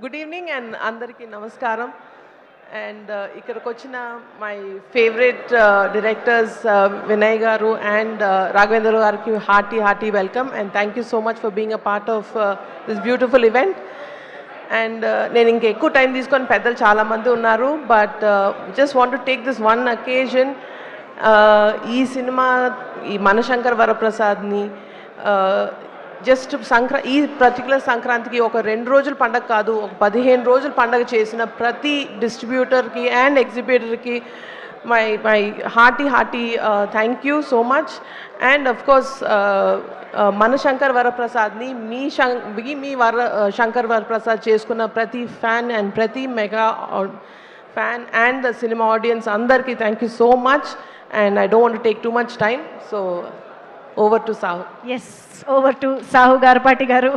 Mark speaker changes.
Speaker 1: Good evening and అందరికీ నమస్కారం. And ఇక్కడికి వచ్చిన మై ఫేవరెట్ డైరెక్టర్స్ వినయ్ గారు అండ్ రాఘవేంద్ర గారికి hearty welcome and thank you so much for being a part of this beautiful event. And నేను ఇంకా ఎక్కువ టైం తీసుకొని పెద్దలు చాలామంది ఉన్నారు, but just want to take this one అకేజన్. ఈ సినిమా ఈ మనశంకర్ వరప్రసాద్ని జస్ట్ ఈ పర్టికులర్ సంక్రాంతికి ఒక 2 రోజుల పండగ కాదు, ఒక 15 రోజుల పండగ చేసిన ప్రతి డిస్ట్రిబ్యూటర్కి అండ్ ఎగ్జిబిటర్కి my hearty thank you so much. And of course Manashankar వరప్రసాద్ని మీ శంకర్ వరప్రసాద్ చేసుకున్న ప్రతి ఫ్యాన్ అండ్ ప్రతి mega fan and the cinema audience అందరికీ thank you so much. And I don't want to take too much time, so over to Sahu.
Speaker 2: Yes, over to Sahu Garapati గారు.